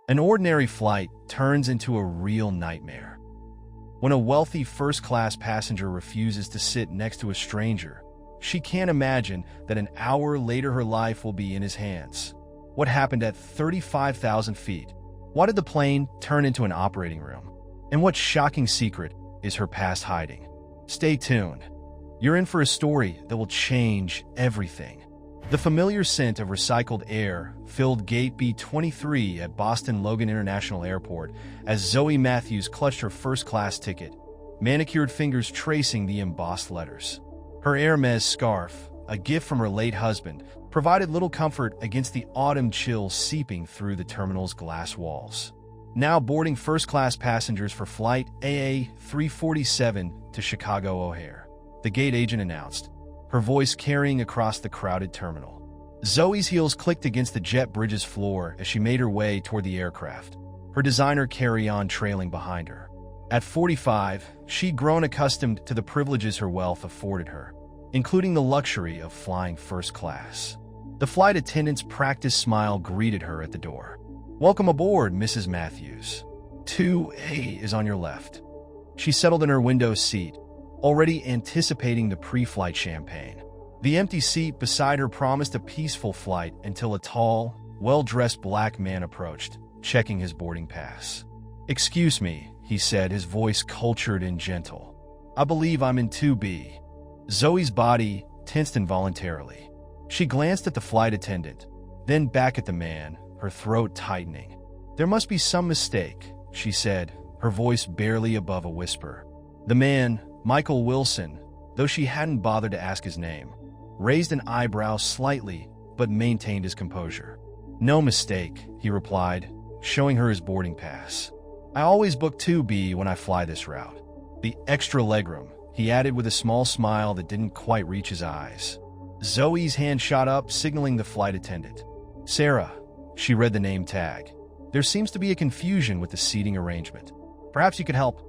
An ordinary flight turns into a real nightmare. When a wealthy first-class passenger refuses to sit next to a stranger, she can't imagine that an hour later her life will be in his hands. What happened at 35,000 feet? Why did the plane turn into an operating room? And what shocking secret is her past hiding? Stay tuned. You're in for a story that will change everything. The familiar scent of recycled air filled Gate B23 at Boston Logan International Airport as Zoe Matthews clutched her first-class ticket, manicured fingers tracing the embossed letters. Her Hermes scarf, a gift from her late husband, provided little comfort against the autumn chill seeping through the terminal's glass walls. Now boarding first-class passengers for flight AA347 to Chicago O'Hare, the gate agent announced, her voice carrying across the crowded terminal. Zoe's heels clicked against the jet bridge's floor as she made her way toward the aircraft, her designer carry-on trailing behind her. At 45, she'd grown accustomed to the privileges her wealth afforded her, including the luxury of flying first class. The flight attendant's practiced smile greeted her at the door. "Welcome aboard, Mrs. Matthews. 2A is on your left." She settled in her window seat, already anticipating the pre-flight champagne. The empty seat beside her promised a peaceful flight until a tall, well-dressed black man approached, checking his boarding pass. "Excuse me," he said, his voice cultured and gentle. "I believe I'm in 2B." Zoe's body tensed involuntarily. She glanced at the flight attendant, then back at the man, her throat tightening. "There must be some mistake," she said, her voice barely above a whisper. The man, Michael Wilson, though she hadn't bothered to ask his name, raised an eyebrow slightly but maintained his composure. "No mistake," he replied, showing her his boarding pass. "I always book 2B when I fly this route. The extra legroom," he added with a small smile that didn't quite reach his eyes. Zoe's hand shot up, signaling the flight attendant. "Sarah," she read the name tag. "There seems to be a confusion with the seating arrangement. Perhaps you could help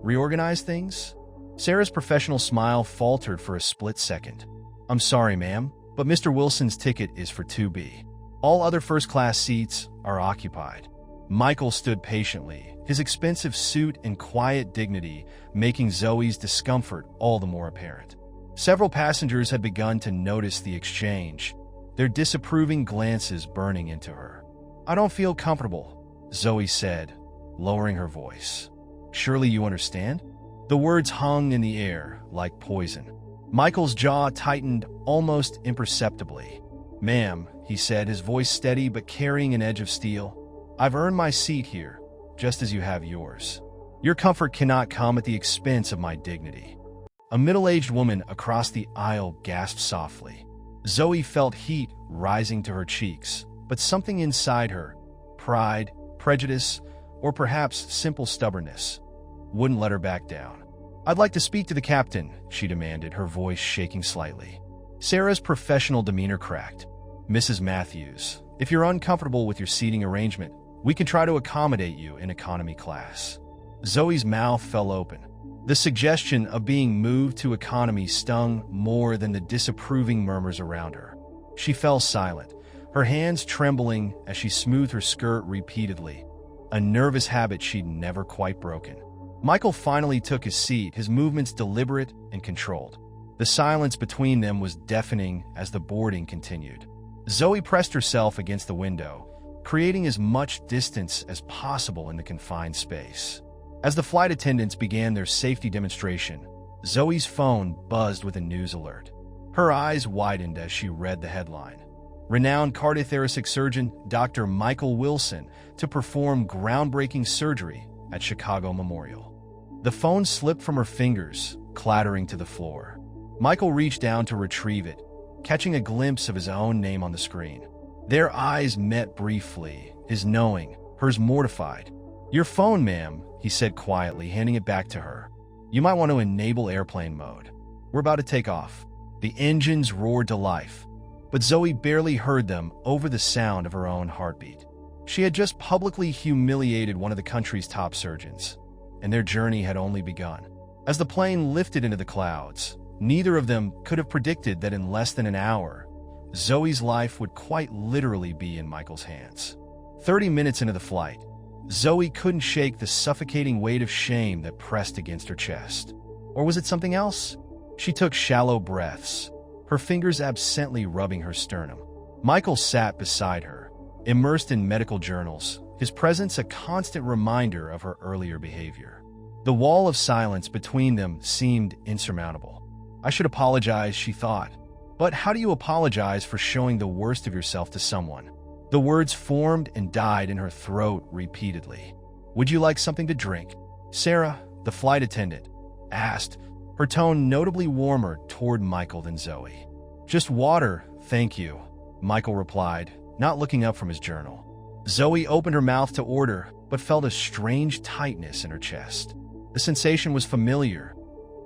reorganize things?" Sarah's professional smile faltered for a split second. "I'm sorry, ma'am, but Mr. Wilson's ticket is for 2B. All other first-class seats are occupied." Michael stood patiently, his expensive suit and quiet dignity making Zoe's discomfort all the more apparent. Several passengers had begun to notice the exchange, their disapproving glances burning into her. "I don't feel comfortable," Zoe said, lowering her voice. "Surely you understand?" The words hung in the air like poison. Michael's jaw tightened almost imperceptibly. "Ma'am," he said, his voice steady but carrying an edge of steel, "I've earned my seat here, just as you have yours. Your comfort cannot come at the expense of my dignity." A middle-aged woman across the aisle gasped softly. Zoe felt heat rising to her cheeks, but something inside her, pride, prejudice, or perhaps simple stubbornness, wouldn't let her back down. "I'd like to speak to the captain," she demanded, her voice shaking slightly. Sarah's professional demeanor cracked. "Mrs. Matthews, if you're uncomfortable with your seating arrangement, we can try to accommodate you in economy class." Zoe's mouth fell open. The suggestion of being moved to economy stung more than the disapproving murmurs around her. She fell silent, her hands trembling as she smoothed her skirt repeatedly, a nervous habit she'd never quite broken. Michael finally took his seat, his movements deliberate and controlled. The silence between them was deafening as the boarding continued. Zoe pressed herself against the window, creating as much distance as possible in the confined space. As the flight attendants began their safety demonstration, Zoe's phone buzzed with a news alert. Her eyes widened as she read the headline. Renowned cardiothoracic surgeon Dr. Michael Wilson to perform groundbreaking surgery at Chicago Memorial. The phone slipped from her fingers, clattering to the floor. Michael reached down to retrieve it, catching a glimpse of his own name on the screen. Their eyes met briefly, his knowing, hers mortified. "Your phone, ma'am," he said quietly, handing it back to her. "You might want to enable airplane mode. We're about to take off." The engines roared to life, but Zoe barely heard them over the sound of her own heartbeat. She had just publicly humiliated one of the country's top surgeons, and their journey had only begun. As the plane lifted into the clouds, neither of them could have predicted that in less than an hour, Zoe's life would quite literally be in Michael's hands. 30 minutes into the flight, Zoe couldn't shake the suffocating weight of shame that pressed against her chest. Or was it something else? She took shallow breaths, her fingers absently rubbing her sternum. Michael sat beside her, immersed in medical journals, his presence a constant reminder of her earlier behavior. The wall of silence between them seemed insurmountable. I should apologize, she thought. But how do you apologize for showing the worst of yourself to someone? The words formed and died in her throat repeatedly. Would you like something to drink? Sarah, the flight attendant, asked, her tone notably warmer toward Michael than Zoe. Just water, thank you, Michael replied, not looking up from his journal. Zoe opened her mouth to order, but felt a strange tightness in her chest. The sensation was familiar,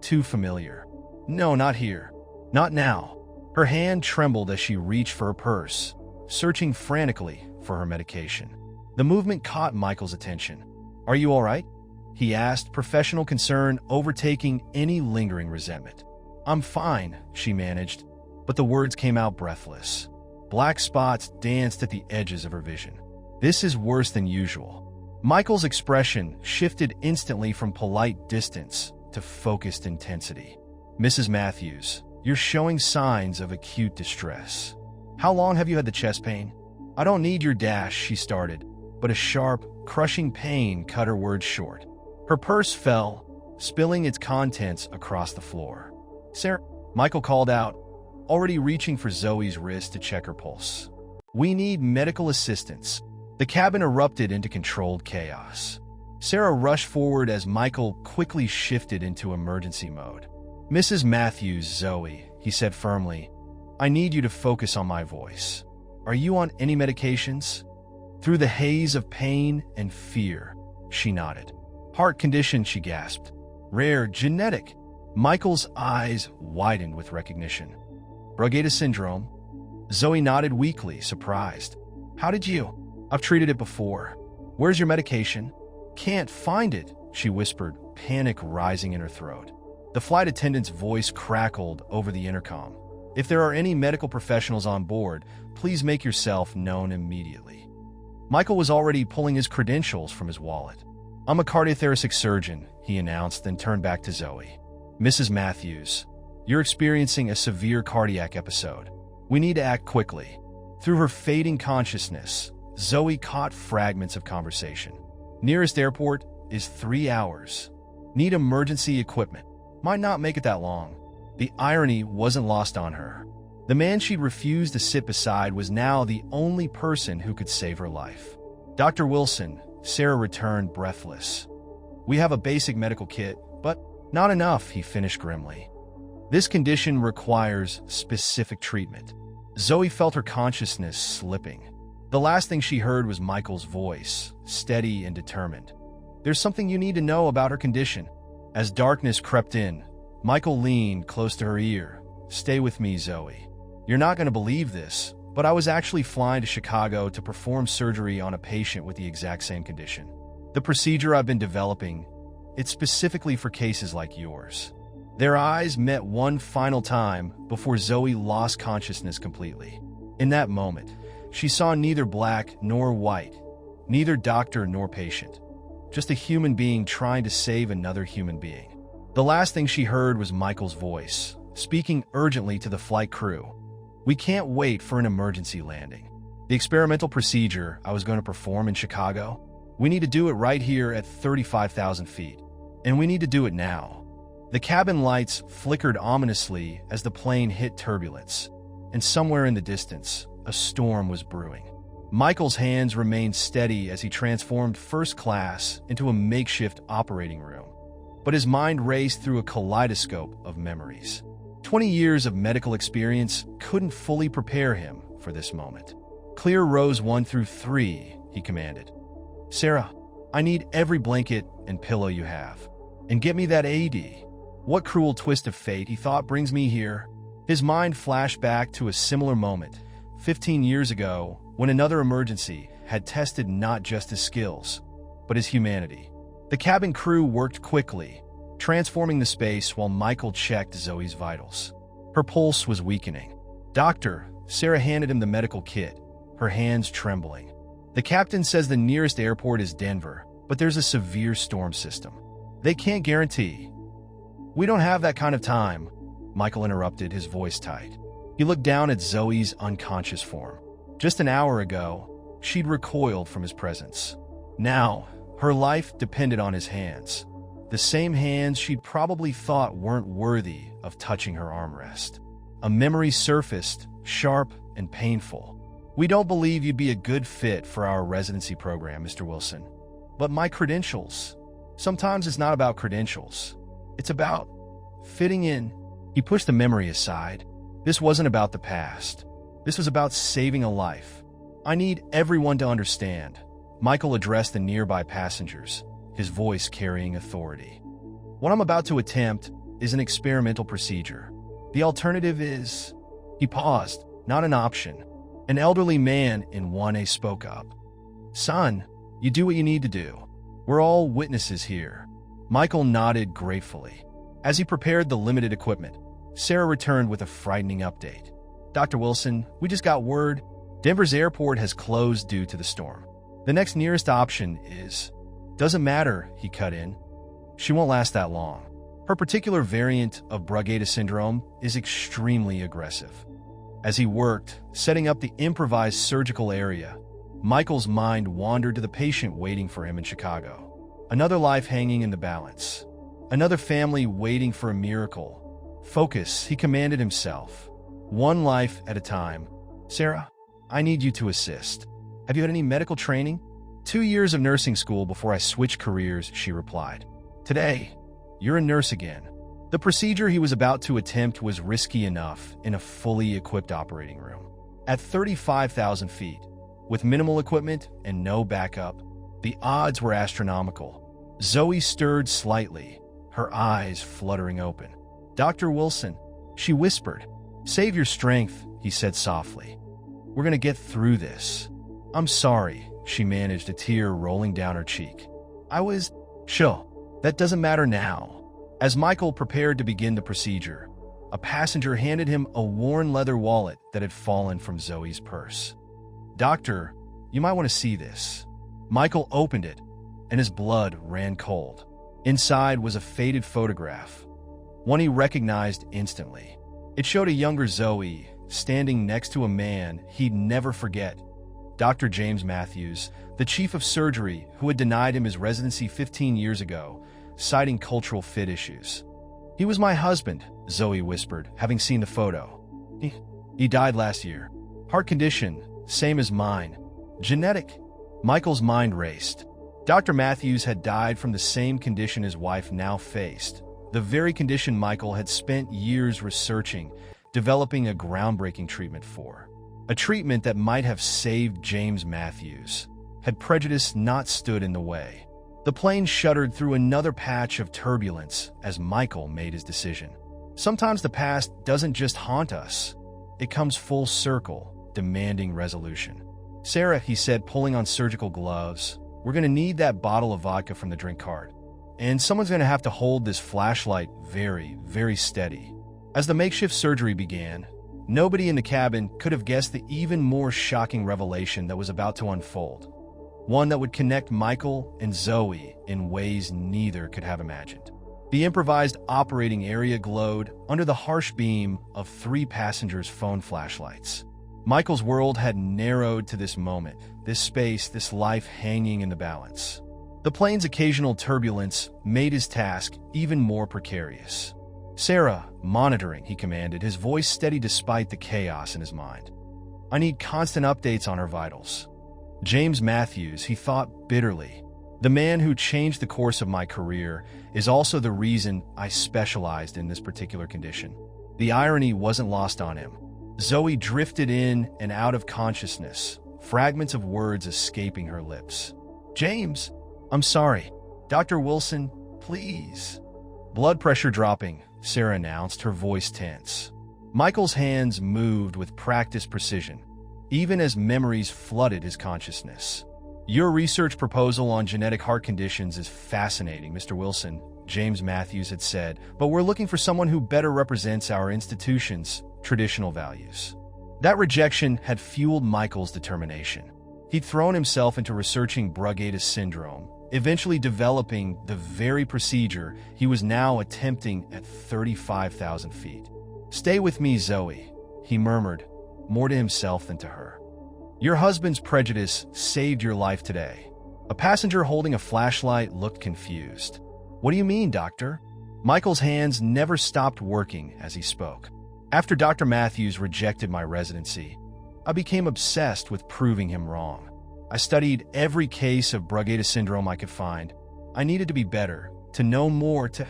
too familiar. No, not here. Not now. Her hand trembled as she reached for her purse, searching frantically for her medication. The movement caught Michael's attention. Are you all right? He asked, professional concern overtaking any lingering resentment. I'm fine, she managed, but the words came out breathless. Black spots danced at the edges of her vision. This is worse than usual. Michael's expression shifted instantly from polite distance to focused intensity. Mrs. Matthews, you're showing signs of acute distress. How long have you had the chest pain? I don't need your dash, she started, but a sharp, crushing pain cut her words short. Her purse fell, spilling its contents across the floor. Sarah, Michael called out, already reaching for Zoe's wrist to check her pulse. We need medical assistance. The cabin erupted into controlled chaos. Sarah rushed forward as Michael quickly shifted into emergency mode. Mrs. Matthews, Zoe, he said firmly, I need you to focus on my voice. Are you on any medications? Through the haze of pain and fear, she nodded. Heart condition, she gasped. Rare, genetic. Michael's eyes widened with recognition. Brugada syndrome. Zoe nodded weakly, surprised. How did you? I've treated it before. Where's your medication? Can't find it, she whispered, panic rising in her throat. The flight attendant's voice crackled over the intercom. If there are any medical professionals on board, please make yourself known immediately. Michael was already pulling his credentials from his wallet. I'm a cardiothoracic surgeon, he announced, then turned back to Zoe. Mrs. Matthews, you're experiencing a severe cardiac episode. We need to act quickly. Through her fading consciousness, Zoe caught fragments of conversation. Nearest airport is 3 hours. Need emergency equipment. Might not make it that long. The irony wasn't lost on her. The man she'd refused to sit beside was now the only person who could save her life. Dr. Wilson, Sarah returned breathless. We have a basic medical kit, but not enough, he finished grimly. This condition requires specific treatment. Zoe felt her consciousness slipping. The last thing she heard was Michael's voice, steady and determined. There's something you need to know about her condition. As darkness crept in, Michael leaned close to her ear. Stay with me, Zoe. You're not going to believe this, but I was actually flying to Chicago to perform surgery on a patient with the exact same condition. The procedure I've been developing, it's specifically for cases like yours. Their eyes met one final time before Zoe lost consciousness completely. In that moment, she saw neither black nor white, neither doctor nor patient. Just a human being trying to save another human being. The last thing she heard was Michael's voice, speaking urgently to the flight crew. We can't wait for an emergency landing. The experimental procedure I was going to perform in Chicago, we need to do it right here at 35,000 feet. And we need to do it now. The cabin lights flickered ominously as the plane hit turbulence, and somewhere in the distance, a storm was brewing. Michael's hands remained steady as he transformed first class into a makeshift operating room, but his mind raced through a kaleidoscope of memories. 20 years of medical experience couldn't fully prepare him for this moment. Clear rows 1 through 3, he commanded. Sarah, I need every blanket and pillow you have. And get me that AED. What cruel twist of fate, he thought, brings me here. His mind flashed back to a similar moment, 15 years ago, when another emergency had tested not just his skills, but his humanity. The cabin crew worked quickly, transforming the space while Michael checked Zoe's vitals. Her pulse was weakening. Doctor, Sarah handed him the medical kit, her hands trembling. The captain says the nearest airport is Denver, but there's a severe storm system. They can't guarantee. We don't have that kind of time, Michael interrupted, his voice tight. He looked down at Zoe's unconscious form. Just an hour ago, she'd recoiled from his presence. Now, her life depended on his hands. The same hands she'd probably thought weren't worthy of touching her armrest. A memory surfaced, sharp and painful. We don't believe you'd be a good fit for our residency program, Mr. Wilson. But my credentials. Sometimes it's not about credentials. It's about fitting in. He pushed the memory aside. This wasn't about the past. This was about saving a life. I need everyone to understand. Michael addressed the nearby passengers, his voice carrying authority. What I'm about to attempt is an experimental procedure. The alternative is... He paused, not an option. An elderly man in 1A spoke up. Son, you do what you need to do. We're all witnesses here. Michael nodded gratefully. As he prepared the limited equipment, Sarah returned with a frightening update. Dr. Wilson, we just got word. Denver's airport has closed due to the storm. The next nearest option is... Doesn't matter, he cut in. She won't last that long. Her particular variant of Brugada syndrome is extremely aggressive. As he worked, setting up the improvised surgical area, Michael's mind wandered to the patient waiting for him in Chicago. Another life hanging in the balance. Another family waiting for a miracle. Focus, he commanded himself. One life at a time. Sarah, I need you to assist. Have you had any medical training? 2 years of nursing school before I switched careers, she replied. Today, you're a nurse again. The procedure he was about to attempt was risky enough in a fully equipped operating room. At 35,000 feet, with minimal equipment and no backup, the odds were astronomical. Zoe stirred slightly, her eyes fluttering open. Dr. Wilson, she whispered. Save your strength, he said softly. We're gonna get through this. I'm sorry, she managed, a tear rolling down her cheek. Chill, that doesn't matter now. As Michael prepared to begin the procedure, a passenger handed him a worn leather wallet that had fallen from Zoe's purse. Doctor, you might want to see this. Michael opened it, and his blood ran cold. Inside was a faded photograph, one he recognized instantly. It showed a younger Zoe standing next to a man he'd never forget, Dr. James Matthews, the chief of surgery who had denied him his residency 15 years ago, citing cultural fit issues. He was my husband, Zoe whispered, having seen the photo. He died last year. Heart condition, same as mine. Genetic. Michael's mind raced. Dr. Matthews had died from the same condition his wife now faced, the very condition Michael had spent years researching, developing a groundbreaking treatment for. A treatment that might have saved James Matthews, had prejudice not stood in the way. The plane shuddered through another patch of turbulence as Michael made his decision. Sometimes the past doesn't just haunt us. It comes full circle, demanding resolution. Sarah, he said, pulling on surgical gloves, we're going to need that bottle of vodka from the drink cart. And someone's going to have to hold this flashlight very, very steady. As the makeshift surgery began, nobody in the cabin could have guessed the even more shocking revelation that was about to unfold. One that would connect Michael and Zoe in ways neither could have imagined. The improvised operating area glowed under the harsh beam of 3 passengers' phone flashlights. Michael's world had narrowed to this moment, this space, this life hanging in the balance. The plane's occasional turbulence made his task even more precarious. Sarah, monitoring, he commanded, his voice steady despite the chaos in his mind. I need constant updates on her vitals. James Matthews, he thought bitterly. The man who changed the course of my career is also the reason I specialized in this particular condition. The irony wasn't lost on him. Zoe drifted in and out of consciousness, fragments of words escaping her lips. James, I'm sorry. Dr. Wilson, please. Blood pressure dropping, Sarah announced, her voice tense. Michael's hands moved with practiced precision, even as memories flooded his consciousness. Your research proposal on genetic heart conditions is fascinating, Mr. Wilson, James Matthews had said, but we're looking for someone who better represents our institution's traditional values. That rejection had fueled Michael's determination. He'd thrown himself into researching Brugada syndrome, eventually developing the very procedure he was now attempting at 35,000 feet. "Stay with me, Zoe," he murmured, more to himself than to her. "Your husband's prejudice saved your life today." A passenger holding a flashlight looked confused. "What do you mean, doctor?" Michael's hands never stopped working as he spoke. "After Dr. Matthews rejected my residency, I became obsessed with proving him wrong. I studied every case of Brugada syndrome I could find. I needed to be better, to know more, to..."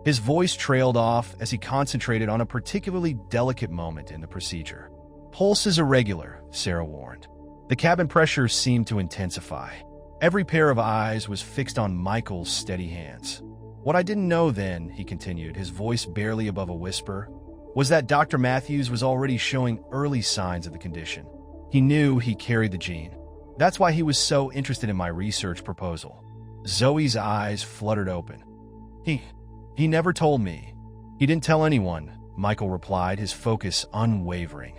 His voice trailed off as he concentrated on a particularly delicate moment in the procedure. "Pulse is irregular," Sarah warned. The cabin pressure seemed to intensify. Every pair of eyes was fixed on Michael's steady hands. "What I didn't know then," he continued, his voice barely above a whisper, "was that Dr. Matthews was already showing early signs of the condition. He knew he carried the gene. That's why he was so interested in my research proposal." Zoe's eyes fluttered open. He never told me. He didn't tell anyone," Michael replied, his focus unwavering.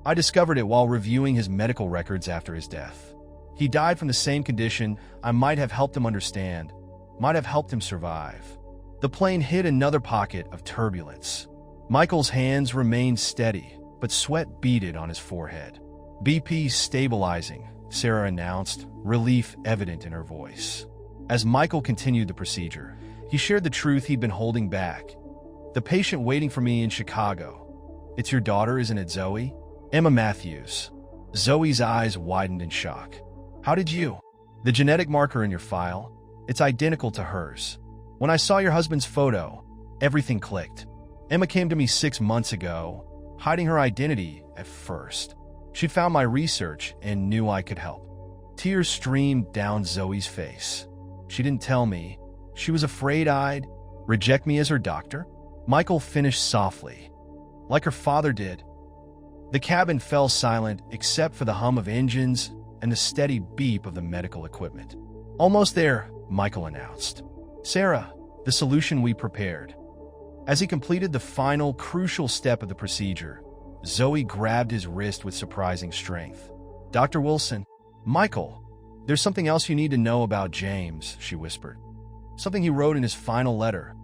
"I discovered it while reviewing his medical records after his death. He died from the same condition. I might have helped him understand, might have helped him survive." The plane hit another pocket of turbulence. Michael's hands remained steady, but sweat beaded on his forehead. "BP stabilizing," Sarah announced, relief evident in her voice. As Michael continued the procedure, he shared the truth he'd been holding back. "The patient waiting for me in Chicago. It's your daughter, isn't it, Zoe? Emma Matthews." Zoe's eyes widened in shock. "How did you?" "The genetic marker in your file. It's identical to hers. When I saw your husband's photo, everything clicked. Emma came to me 6 months ago, hiding her identity at first. She found my research and knew I could help." Tears streamed down Zoe's face. "She didn't tell me. She was afraid I'd reject me as her doctor." Michael finished softly, "Like her father did." The cabin fell silent except for the hum of engines and the steady beep of the medical equipment. "Almost there," Michael announced. "Sarah, the solution we prepared." As he completed the final, crucial step of the procedure, Zoe grabbed his wrist with surprising strength. "Dr. Wilson." "Michael, there's something else you need to know about James," she whispered. "Something he wrote in his final letter.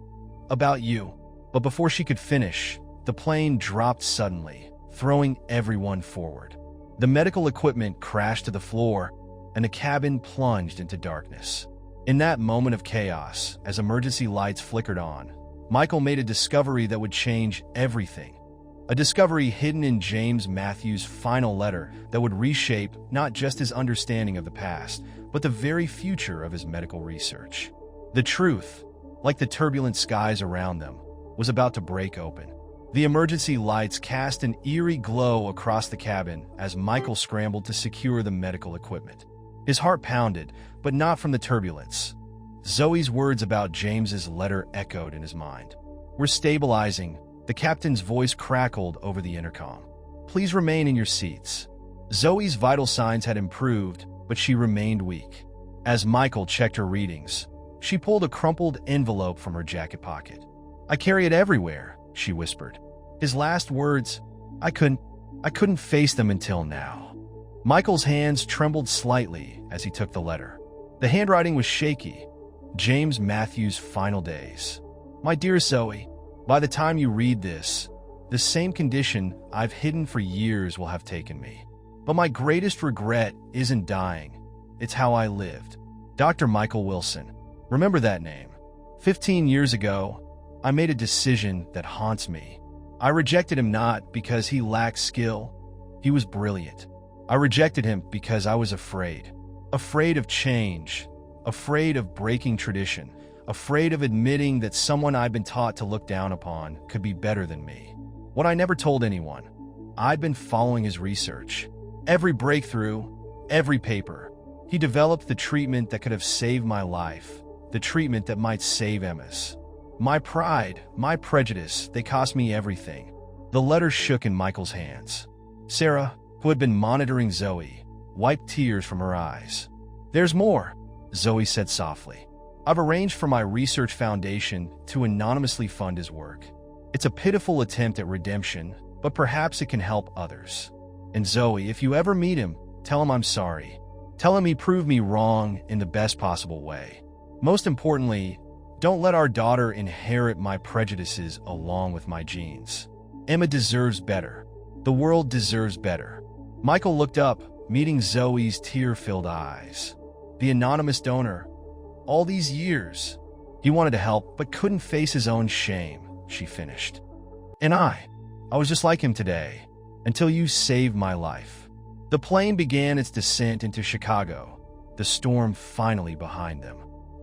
About you." But before she could finish, the plane dropped suddenly, throwing everyone forward. The medical equipment crashed to the floor, and the cabin plunged into darkness. In that moment of chaos, as emergency lights flickered on, Michael made a discovery that would change everything. A discovery hidden in James Matthews' final letter that would reshape not just his understanding of the past, but the very future of his medical research. The truth, like the turbulent skies around them, was about to break open. The emergency lights cast an eerie glow across the cabin as Michael scrambled to secure the medical equipment. His heart pounded, but not from the turbulence. Zoe's words about James's letter echoed in his mind. "We're stabilizing," the captain's voice crackled over the intercom. "Please remain in your seats." Zoe's vital signs had improved, but she remained weak. As Michael checked her readings, she pulled a crumpled envelope from her jacket pocket. "I carry it everywhere," she whispered. His last words, I couldn't face them until now." Michael's hands trembled slightly as he took the letter. The handwriting was shaky. James Matthews' final days. "My dear Zoe, by the time you read this, the same condition I've hidden for years will have taken me. But my greatest regret isn't dying. It's how I lived. Dr. Michael Wilson. Remember that name. 15 years ago, I made a decision that haunts me. I rejected him not because he lacked skill. He was brilliant. I rejected him because I was afraid. Afraid of change. Afraid of breaking tradition. Afraid of admitting that someone I'd been taught to look down upon could be better than me. What I never told anyone. I'd been following his research. Every breakthrough, every paper. He developed the treatment that could have saved my life. The treatment that might save Emma's. My pride, my prejudice, they cost me everything." The letter shook in Michael's hands. Sarah, who had been monitoring Zoe, wiped tears from her eyes. "There's more," Zoe said softly. "I've arranged for my research foundation to anonymously fund his work. It's a pitiful attempt at redemption, but perhaps it can help others. And Zoe, if you ever meet him, tell him I'm sorry. telling me prove me wrong in the best possible way. Most importantly, don't let our daughter inherit my prejudices along with my genes. Emma deserves better. The world deserves better. Michael looked up, meeting Zoe's tear-filled eyes. The anonymous donor. All these years. He wanted to help, but couldn't face his own shame, she finished. And I was just like him today, until you saved my life. The plane began its descent into Chicago, the storm finally behind them.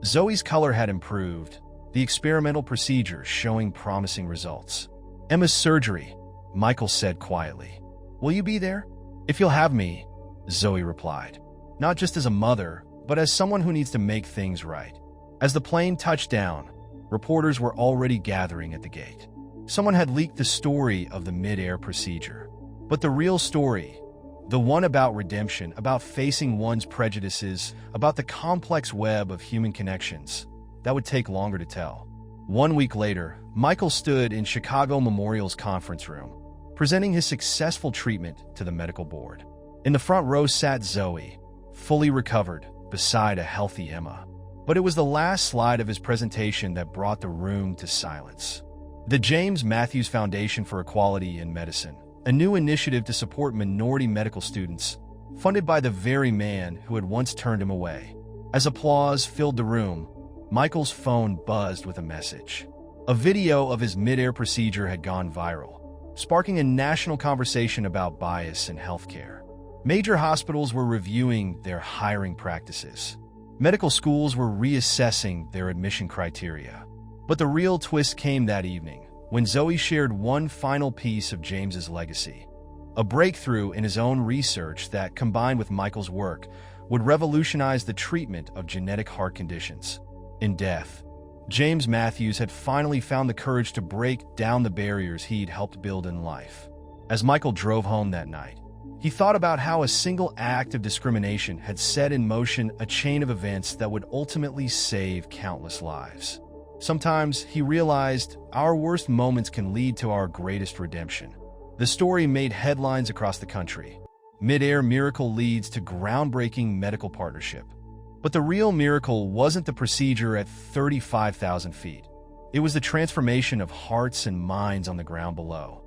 Zoe's color had improved, the experimental procedure showing promising results. Emma's surgery, Michael said quietly. Will you be there? If you'll have me, Zoe replied. Not just as a mother, but as someone who needs to make things right. As the plane touched down, reporters were already gathering at the gate. Someone had leaked the story of the mid-air procedure. But the real story, the one about redemption, about facing one's prejudices, about the complex web of human connections, that would take longer to tell. 1 week later, Michael stood in Chicago Memorial's conference room, presenting his successful treatment to the medical board. In the front row sat Zoe, fully recovered, beside a healthy Emma. But it was the last slide of his presentation that brought the room to silence. The James Matthews Foundation for Equality in Medicine, a new initiative to support minority medical students, funded by the very man who had once turned him away. As applause filled the room, Michael's phone buzzed with a message. A video of his mid-air procedure had gone viral, sparking a national conversation about bias in healthcare. Major hospitals were reviewing their hiring practices. Medical schools were reassessing their admission criteria. But the real twist came that evening, when Zoe shared one final piece of James's legacy. A breakthrough in his own research that, combined with Michael's work, would revolutionize the treatment of genetic heart conditions. In death, James Matthews had finally found the courage to break down the barriers he'd helped build in life. As Michael drove home that night, he thought about how a single act of discrimination had set in motion a chain of events that would ultimately save countless lives. Sometimes, he realized, our worst moments can lead to our greatest redemption. The story made headlines across the country. Mid-air miracle leads to groundbreaking medical partnership. But the real miracle wasn't the procedure at 35,000 feet. It was the transformation of hearts and minds on the ground below.